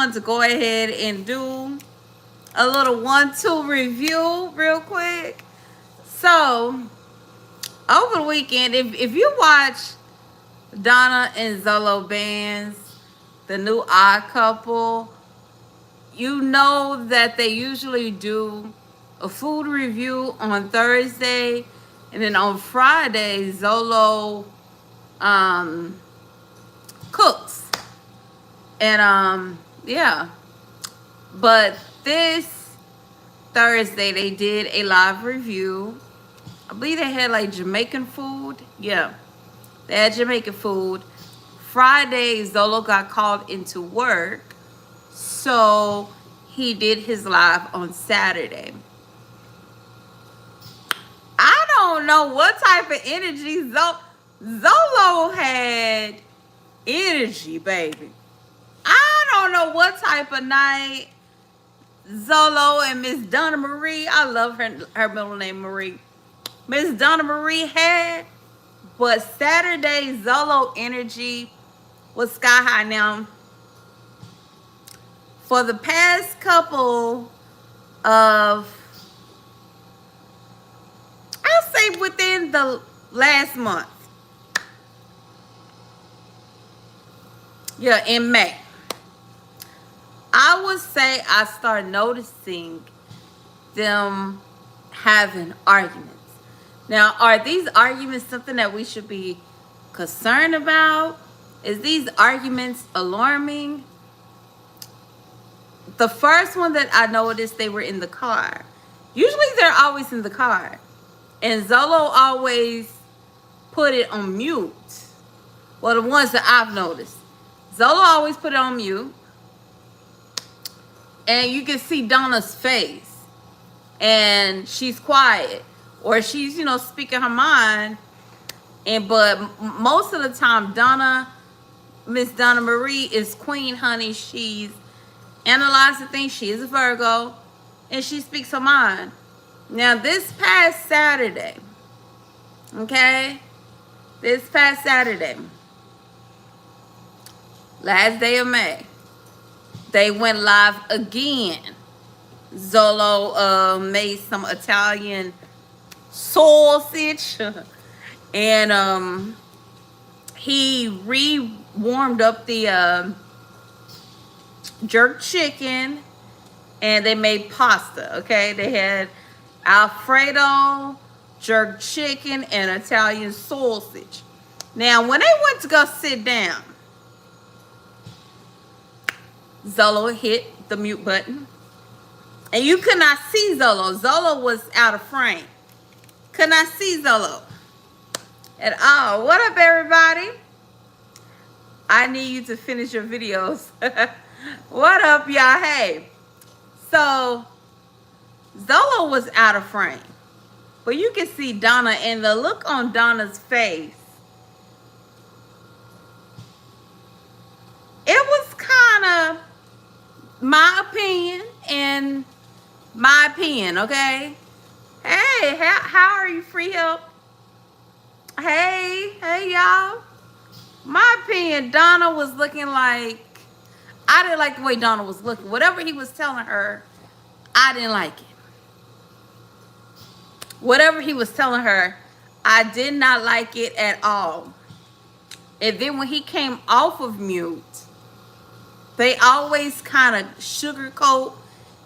wanted to go ahead and do a little 1-2 review real quick. So, over the weekend, if you watch Donna and Zolo Bands, the new odd couple, you know that they usually do a food review on Thursday, and then on Friday, Zolo cooks. And yeah. But this Thursday they did a live review. I believe they had like Jamaican food. Yeah. They had Jamaican food. Friday, Zolo got called into work. So he did his live on Saturday. I don't know what type of energy Zolo had. Energy, baby. I don't know what type of night Zolo and Miss Donna Marie, I love her middle name Marie, Miss Donna Marie had, but Saturday Zolo energy was sky high. Now, for the past couple of, I'll say within the last month, yeah, in May, I would say I started noticing them having arguments. Now, are these arguments something that we should be concerned about? Is these arguments alarming? The first one that I noticed, they were in the car. Usually they're always in the car. And Zolo always put it on mute. Well, the ones that I've noticed. Zolo always put it on mute. And you can see Donna's face. And she's quiet. Or she's, speaking her mind. But most of the time, Miss Donna Marie is queen, honey. She's analyzing things. She is a Virgo. And she speaks her mind. Now, this past Saturday, okay? This past Saturday, last day of May, they went live again. Zolo made some Italian sausage. And he re-warmed up the jerk chicken. And they made pasta, okay? They had Alfredo, jerk chicken, and Italian sausage. Now, when they went to go sit down, Zolo hit the mute button. And you could not see Zolo. Zolo was out of frame. Could not see Zolo at all. What up, everybody? I need you to finish your videos. What up, y'all? Hey. So, Zolo was out of frame. But you can see Donna, and the look on Donna's face, it was kind of my opinion, okay? Hey, how are you, free help? Hey, y'all. My opinion, Donna was looking like, I didn't like the way Donna was looking. Whatever he was telling her, I didn't like it. Whatever he was telling her, I did not like it at all. And then when he came off of mute, they always kind of sugarcoat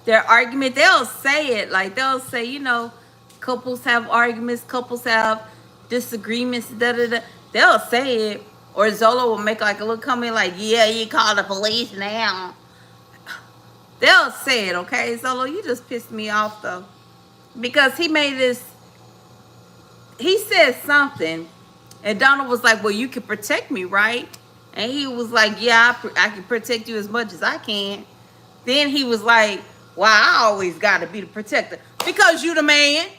their argument. They'll say it, like they'll say, couples have arguments, couples have disagreements, da-da-da. They'll say it. Or Zolo will make like a little comment like, yeah, you call the police now. They'll say it, okay? Zolo, you just pissed me off, though. Because he said something. And Donald was like, well, you can protect me, right? And he was like, yeah, I can protect you as much as I can. Then he was like, well, I always got to be the protector. Because you the man.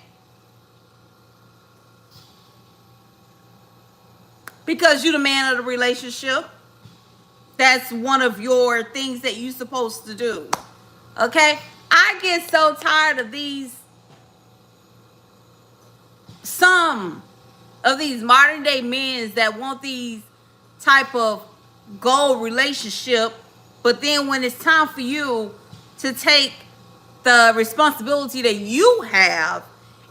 Because you're the man of the relationship. That's one of your things that you're supposed to do. Okay? I get so tired of some of these modern day men that want these type of goal relationship But then when it's time for you to take the responsibility that you have,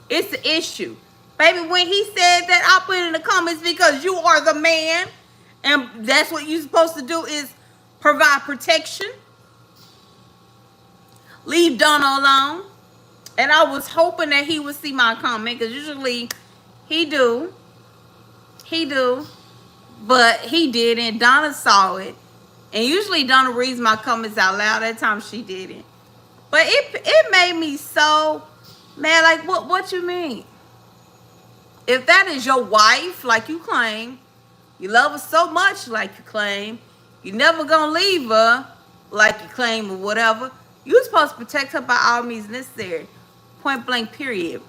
it's the issue. Baby, when he said that, I put in the comments because you are the man. And that's what you're supposed to do is provide protection. Leave Donna alone. And I was hoping that he would see my comment because usually he do. He do. But he didn't. Donna saw it. And usually Donna reads my comments out loud. That time she didn't. But it made me so mad. Like, what you mean? If that is your wife, like you claim, you love her so much, like you claim, you never gonna leave her, like you claim, or whatever, you're supposed to protect her by all means necessary. Point blank, period.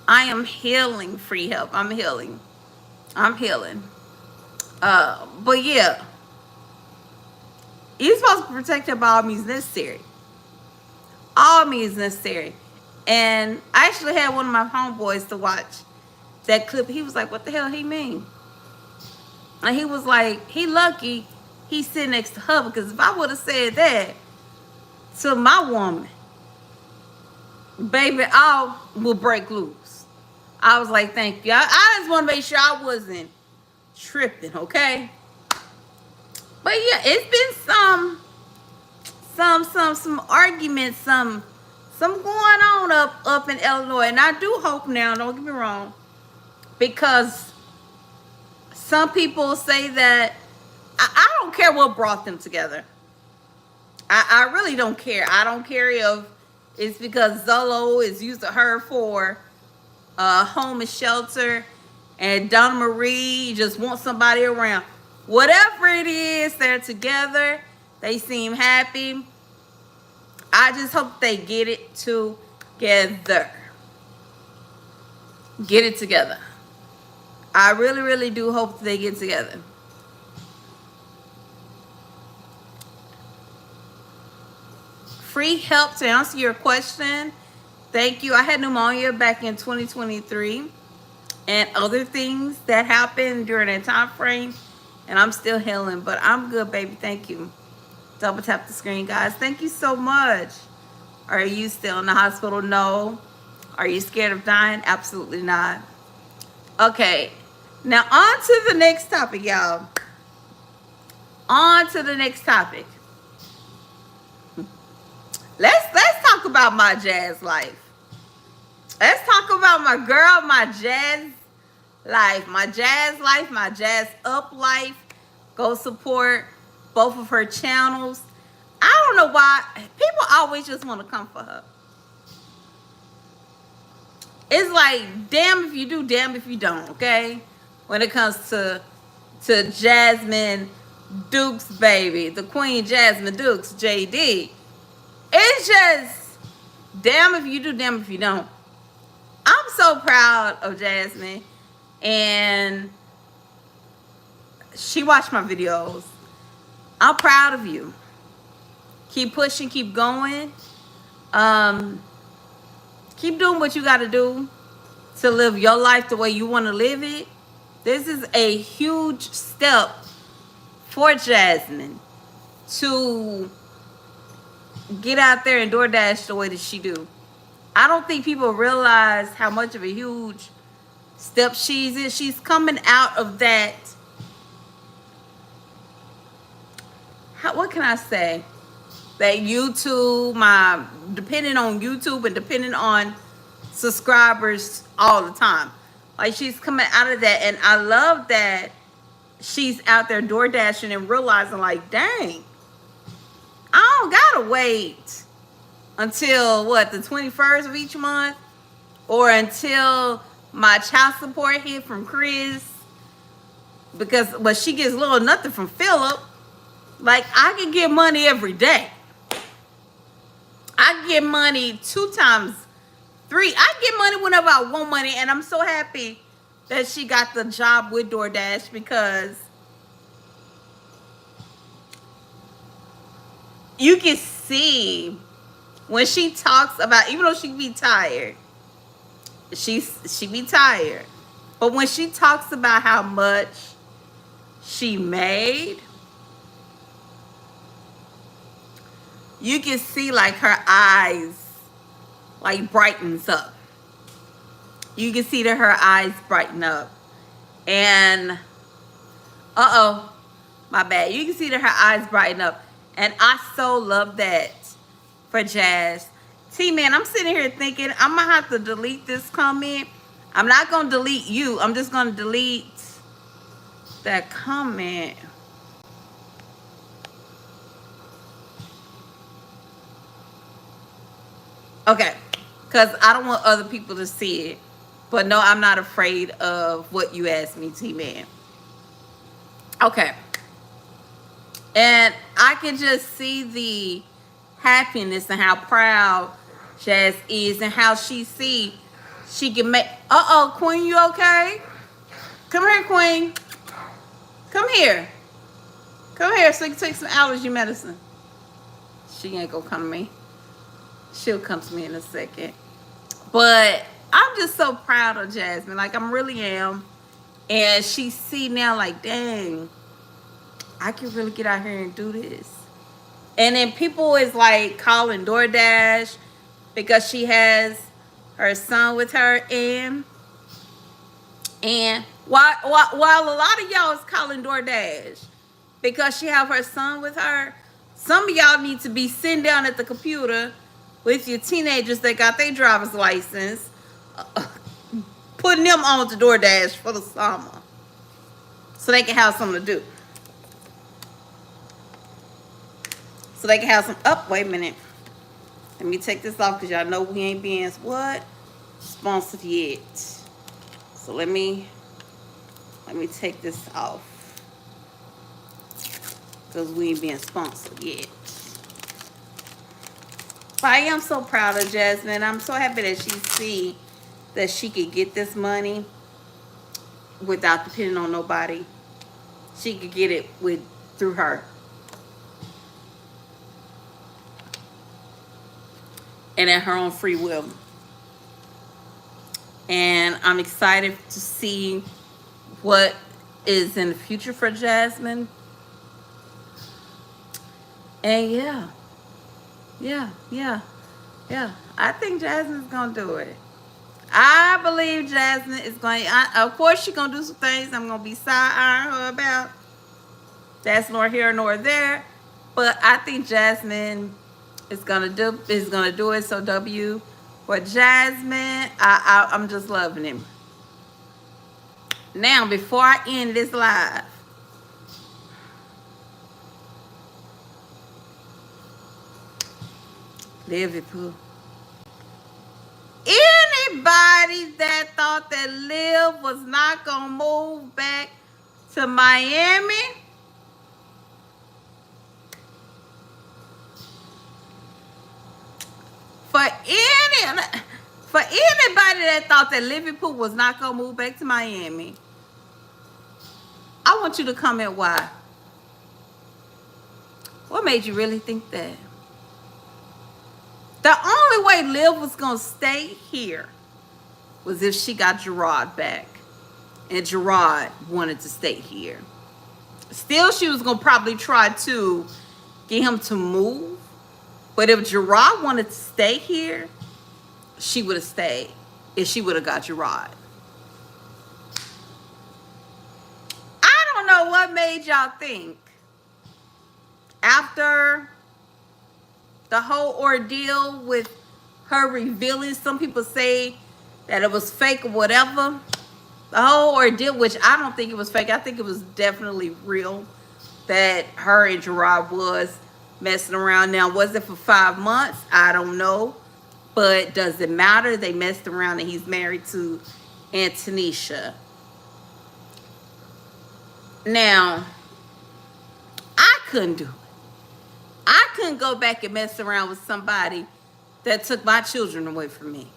I am healing, free help. I'm healing. I'm healing. But yeah, you're supposed to protect her by all means necessary. All means necessary. And I actually had one of my homeboys to watch that clip. He was like, what the hell he mean? And he was like, he lucky he's sitting next to her, because if I would have said that to my woman, baby, I will break loose. I was like, thank you. I just want to make sure I wasn't tripping, okay? But yeah, it's been some arguments, some going on up in Illinois. And I do hope now, don't get me wrong, because some people say that I don't care what brought them together. I really don't care. I don't care if it's because Zolo is using her for home and shelter, and Donna Marie just wants somebody around. Whatever it is, they're together. They seem happy. I just hope they get it together. Get it together. I really, really do hope they get together. Free help to answer your question. Thank you. I had pneumonia back in 2023 and other things that happened during that time frame, and I'm still healing, but I'm good, baby. Thank you. Double tap the screen, guys. Thank you so much. Are you still in the hospital? No. Are you scared of dying? Absolutely not. Okay. Now on to the next topic, y'all. On to the next topic. Let's talk about my jazz life. Let's talk about my girl, my jazz life. My jazz life, my jazz up life. Go support both of her channels. I don't know why people always just want to come for her. It's like, damn if you do, damn if you don't, okay? When it comes to Jasmine Dukes, baby. The Queen Jasmine Dukes, JD. It's just, damn if you do, damn if you don't. I'm so proud of Jasmine. And she watched my videos. I'm proud of you. Keep pushing, keep going. Keep doing what you got to do to live your life the way you want to live it. This is a huge step for Jasmine to get out there and DoorDash the way that she do. I don't think people realize how much of a huge step she's in. She's coming out of that. What can I say? That YouTube, depending on YouTube and depending on subscribers all the time. Like, she's coming out of that, and I love that she's out there door dashing and realizing, like, dang, I don't gotta wait until the 21st of each month, or until my child support hit from Chris, because she gets little or nothing from Philip. Like, I can get money every day. I get money 2 times 3. I get money whenever I want money, and I'm so happy that she got the job with DoorDash, because you can see when she talks about, even though she be tired, she be tired, but when she talks about how much she made, you can see like her eyes like brightens up. You can see that her eyes brighten up. And uh-oh, my bad. You can see that her eyes brighten up. And I so love that for Jazz. T-Man, I'm sitting here thinking I'm going to have to delete this comment. I'm not going to delete you. I'm just going to delete that comment. Okay. Because I don't want other people to see it. But no, I'm not afraid of what you asked me, T-Man. Okay. And I can just see the happiness and how proud Jazz is and how she can make... Uh-oh, Queen, you okay? Come here, Queen. Come here. Come here so you can take some allergy medicine. She ain't gonna come to me. She'll come to me in a second. But I'm just so proud of Jasmine. Like, I really am. And she see now, like, dang, I can really get out here and do this. And then people is like calling DoorDash because she has her son with her. And while a lot of y'all is calling DoorDash because she have her son with her, some of y'all need to be sitting down at the computer with your teenagers that got their driver's license, putting them on to DoorDash for the summer so they can have something to do. So they can have some... Oh, wait a minute. Let me take this off because y'all know we ain't being... What? Sponsored yet. So let me take this off. Because we ain't being sponsored yet. But I am so proud of Jasmine. I'm so happy that she see that she could get this money without depending on nobody. She could get it through her. And at her own free will. And I'm excited to see what is in the future for Jasmine. And yeah. I think Jasmine's gonna do it. I believe Jasmine is going. Of course, she's gonna do some things I'm gonna be side-eyeing her about. That's nor here nor there. But I think Jasmine is gonna do it. So W for Jasmine. I'm just loving him. Now, before I end this live, Liverpool. Anybody that thought that Liv was not gonna move back to Miami? For anybody that thought that Liverpool was not gonna move back to Miami, I want you to comment why. What made you really think that? The only way Liv was going to stay here was if she got Gerard back. And Gerard wanted to stay here. Still, she was going to probably try to get him to move. But if Gerard wanted to stay here, she would have stayed. If she would have got Gerard. I don't know what made y'all think. After the whole ordeal with her revealing, some people say that it was fake or whatever. The whole ordeal, which I don't think it was fake. I think it was definitely real that her and Gerard was messing around. Now, was it for 5 months? I don't know. But does it matter? They messed around and he's married to Antonisha. Now, I couldn't do it. I couldn't go back and mess around with somebody that took my children away from me.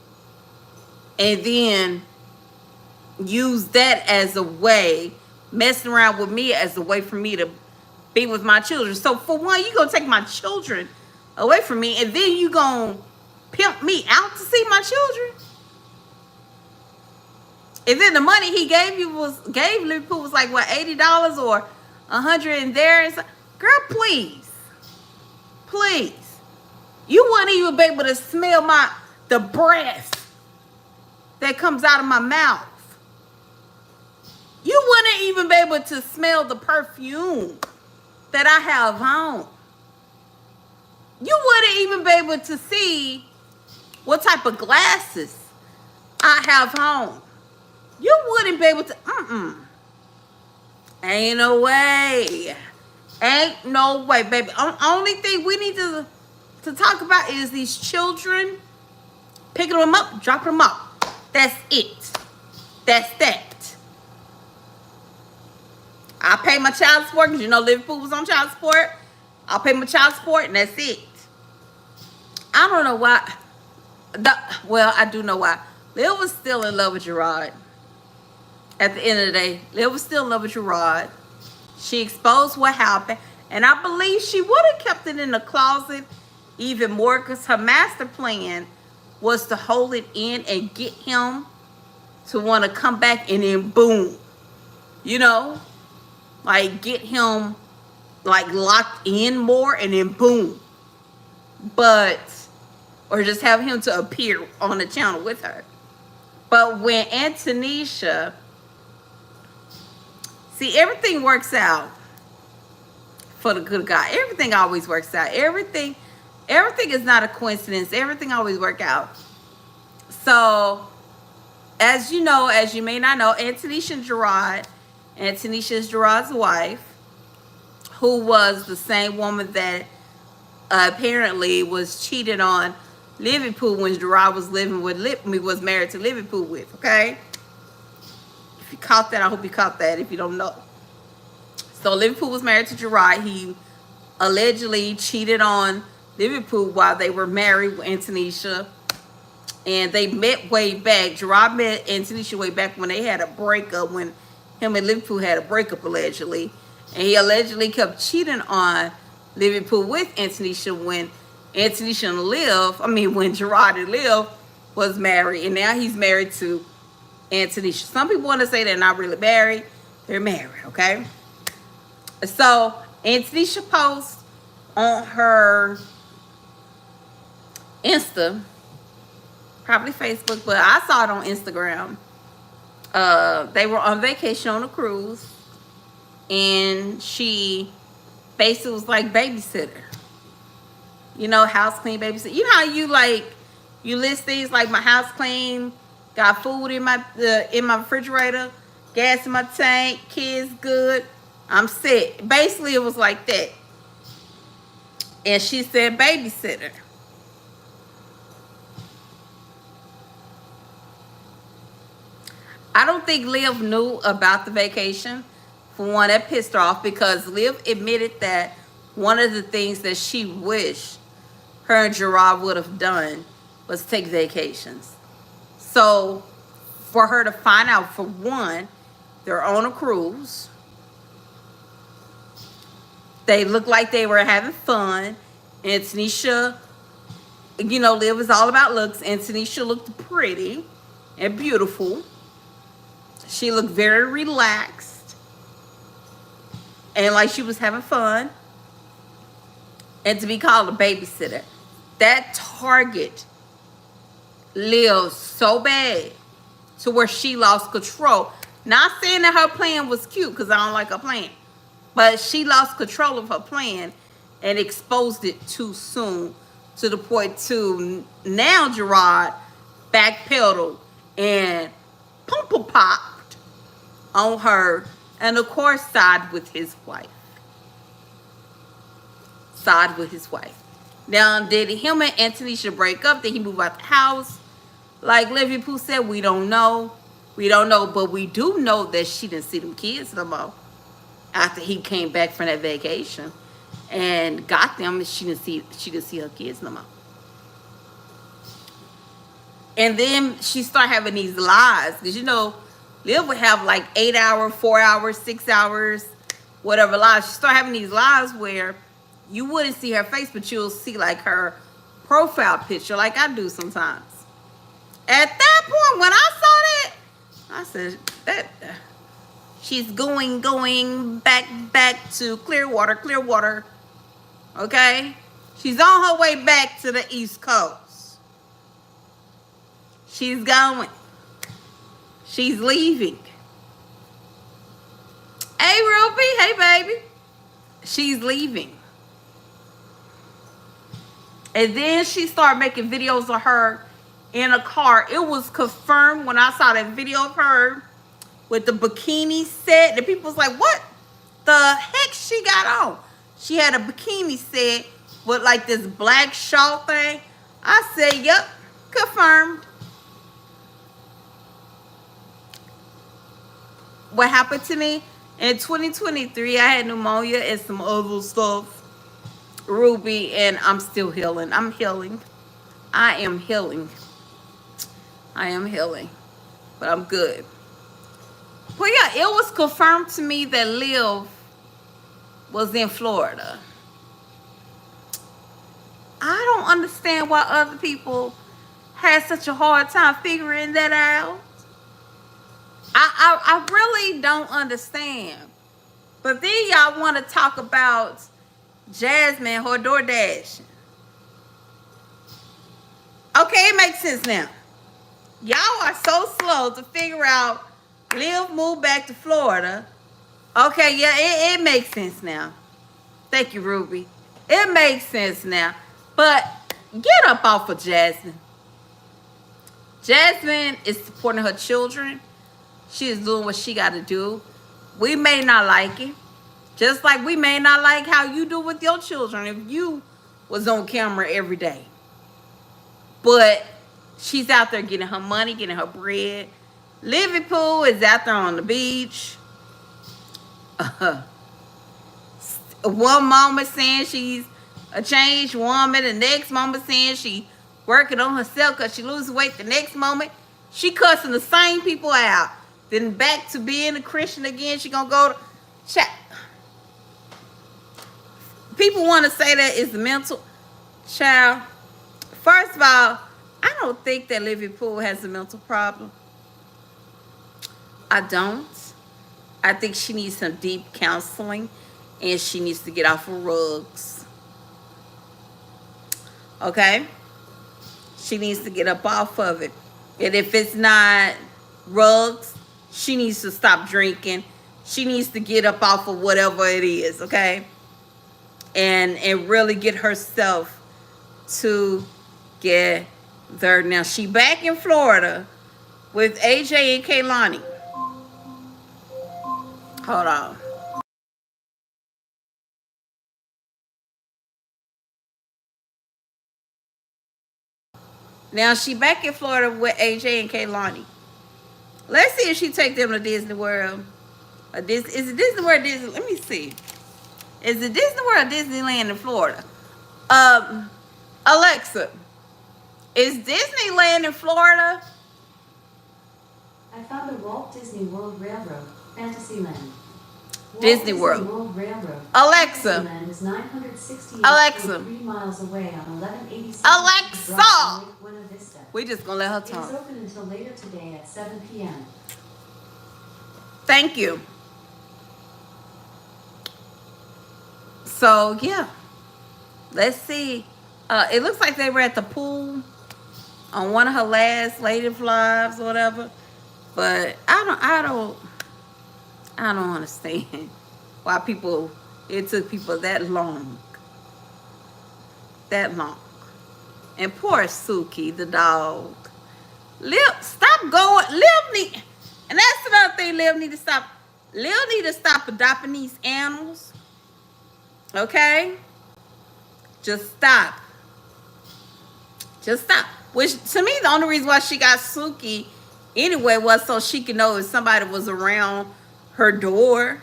And then use that as a way, messing around with me as a way for me to be with my children. So for one, you're going to take my children away from me, and then you're going to pimp me out to see my children? And then the money he gave Liverpool was like, what, $80 or $100 in there? It's like, girl, please. Please. You wouldn't even be able to smell the breath that comes out of my mouth. You wouldn't even be able to smell the perfume that I have on. You wouldn't even be able to see what type of glasses I have on. You wouldn't be able to, Ain't no way. Ain't no way, baby. Only thing we need to talk about is these children, picking them up, dropping them off. That's it. That's that. I pay my child support because you know Liverpool was on child support. I'll pay my child support and that's it. I don't know why. Well, I do know why. Liv was still in love with Gerard. At the end of the day, Liv was still in love with Gerard. She exposed what happened. And I believe she would have kept it in the closet even more because her master plan was to hold it in and get him to want to come back and then boom. You know? Like get him like locked in more and then boom. But, or just have him to appear on the channel with her. But when Antonisha, see, everything works out for the good of God. Everything always works out. Everything is not a coincidence. Everything always works out. So, as you know, as you may not know, Antonisha and Gerard, Antonisha is Gerard's wife, who was the same woman that apparently was cheated on Liverpool when Gerard was living with was married to Liverpool with, okay? If you caught that, I hope you caught that if you don't know. So Liverpool was married to Gerard. He allegedly cheated on Liverpool while they were married with Antonisha. And they met way back. Gerard met Antonisha way back when they had a breakup, when him and Liverpool had a breakup allegedly. And he allegedly kept cheating on Liverpool with Antonisha when Antonisha and Liv, when Gerard and Liv was married. And now he's married to Antonisha. Some people want to say they're not really married. They're married, okay? So Antonisha posts on her Insta, probably Facebook, but I saw it on Instagram. They were on vacation on a cruise, and she basically was like babysitter. You know, house clean, babysitter. You know how you list things like my house clean, got food in my refrigerator, gas in my tank, kids good, I'm set. Basically, it was like that. And she said babysitter. I don't think Liv knew about the vacation. For one, that pissed her off because Liv admitted that one of the things that she wished her and Gerard would have done was take vacations. So for her to find out, for one, they're on a cruise. They looked like they were having fun. And Tanisha, you know, Liv is all about looks. And Tanisha looked pretty and beautiful. She looked very relaxed. And like she was having fun. And to be called a babysitter. That target Liv so bad to where she lost control. Not saying that her plan was cute, because I don't like her plan. But she lost control of her plan and exposed it too soon, to the point to now Gerard backpedaled and popped on her, and of course side with his wife. Side with his wife. Now, did him and Antonisha break up? Did he move out the house? Like Liverpool said, we don't know. We don't know, but we do know that she didn't see them kids no more after he came back from that vacation and got them. She didn't see her kids no more. And then she started having these lies, because you know, Liv would have like 8 hours, 4 hours, 6 hours, whatever lies. She started having these lies where you wouldn't see her face, but you'll see like her profile picture, like I do sometimes. At that point, when I saw that, I said that she's going back to Clearwater, okay? She's on her way back to the East Coast. She's going. She's leaving. Hey, Ruby. Hey, baby. She's leaving. And then she started making videos of her in a car. It was confirmed when I saw that video of her with the bikini set. The people was like, what the heck she got on? She had a bikini set with like this black shawl thing. I said, yep, confirmed. What happened to me? In 2023, I had pneumonia and some other stuff. Ruby, and I'm still healing. I'm healing. I am healing. I am healing. But I'm good. But yeah, it was confirmed to me that Liv was in Florida. I don't understand why other people had such a hard time figuring that out. I really don't understand. But then y'all want to talk about Jasmine, her DoorDash. Okay, it makes sense now. Y'all are so slow to figure out Liv moved back to Florida. Okay, yeah, it makes sense now. Thank you, Ruby. It makes sense now. But get up off of Jasmine. Jasmine is supporting her children. She is doing what she got to do. We may not like it. Just like we may not like how you do with your children if you was on camera every day. But she's out there getting her money, getting her bread. Liverpool is out there on the beach. One moment saying she's a changed woman. The next moment saying she working on herself because she loses weight. The next moment, she cussing the same people out. Then back to being a Christian again. She gonna go to... People want to say that it's mental. Child, first of all, I don't think that Liverpool has a mental problem. I don't. I think she needs some deep counseling and she needs to get off of rugs. Okay? She needs to get up off of it. And if it's not rugs, she needs to stop drinking. She needs to get up off of whatever it is, okay? And really get herself together. Now, she back in Florida with AJ and Kaylani. Hold on. Now, she back in Florida with AJ and Kaylani. Let's see if she take them to Disney World. Is it Disney World or Disney? Let me see. Is it Disney World or Disneyland in Florida? Alexa, is Disneyland in Florida? I found the Walt Disney World Railroad, Fantasyland. Disney World. World Railroad. Alexa. Fantasyland is 968 Alexa. 3 miles away on 1187. Alexa. Buena Vista. We just gonna let her It is talk. open until later today at 7 p.m. Thank you. So yeah, let's see. It looks like they were at the pool on one of her last lady vlogs or whatever. But I don't understand why it took people that long. That long. And poor Suki, the dog. Liv, stop going. And that's another thing Liv need to stop. Liv need to stop adopting these animals. Okay? Just stop. Just stop. Which, to me, the only reason why she got Suki anyway was so she could know if somebody was around her door.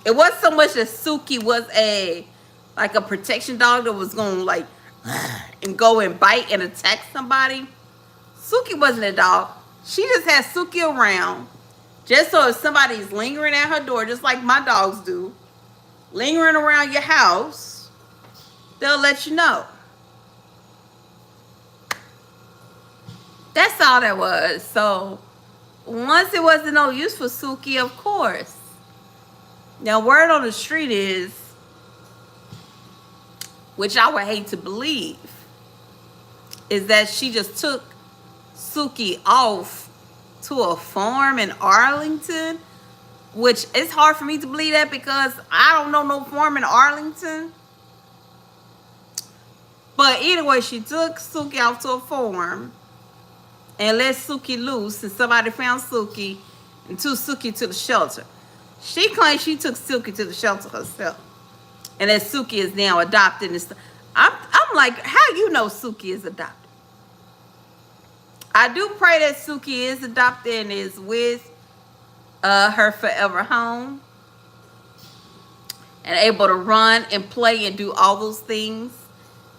It wasn't so much that Suki was a protection dog that was going to like and go and bite and attack somebody. Suki wasn't a dog. She just had Suki around just so if somebody's lingering at her door, just like my dogs do, lingering around your house, they'll let you know. That's all that was. So once it wasn't no use for Suki, of course. Now word on the street is which I would hate to believe, is that she just took Suki off to a farm in Arlington, which it's hard for me to believe that because I don't know no farm in Arlington. But anyway, she took Suki off to a farm and let Suki loose, and somebody found Suki and took Suki to the shelter. She claims she took Suki to the shelter herself, and that Suki is now adopted and stuff. I'm like, how you know Suki is adopted? I do pray that Suki is adopted and is with her forever home and able to run and play and do all those things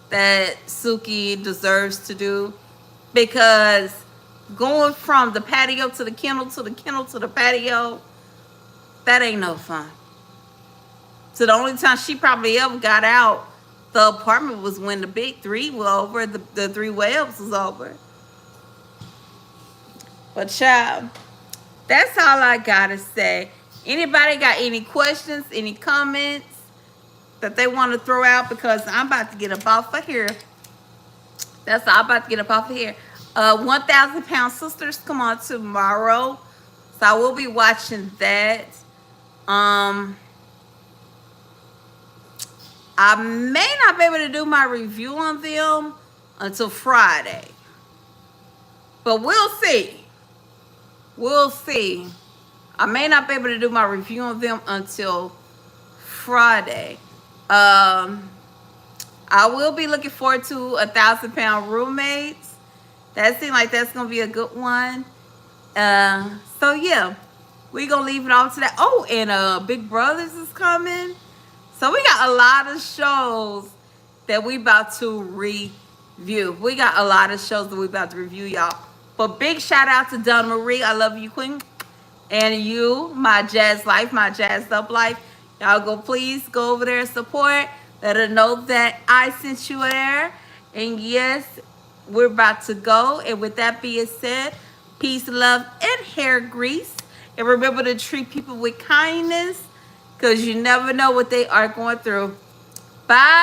that Suki deserves to do, because going from the patio to the kennel to the kennel to the patio, that ain't no fun. So the only time she probably ever got out the apartment was when the big three was over, the three webs was over. But child, that's all I gotta say. Anybody got any questions, any comments that they want to throw out? Because I'm about to get up off of here. That's all. I'm about to get up off of here. 1,000 Pound Sisters come on tomorrow, so I will be watching that. I may not be able to do my review on them until Friday, but we'll see. We'll see. I may not be able to do my review on them until Friday. I will be looking forward to 1,000 Pound Roommates. That seems like that's gonna be a good one. So yeah, we gonna leave it all to that. Oh, and Big Brothers is coming. So we got a lot of shows that we about to review. We got a lot of shows that we about to review, y'all. But big shout out to Donna Marie. I love you, Queen. And you, my jazz life, my jazzed up life. Y'all please go over there and support. Let her know that I sent you there. And yes, we're about to go. And with that being said, peace, love, and hair grease. And remember to treat people with kindness, because you never know what they are going through. Bye.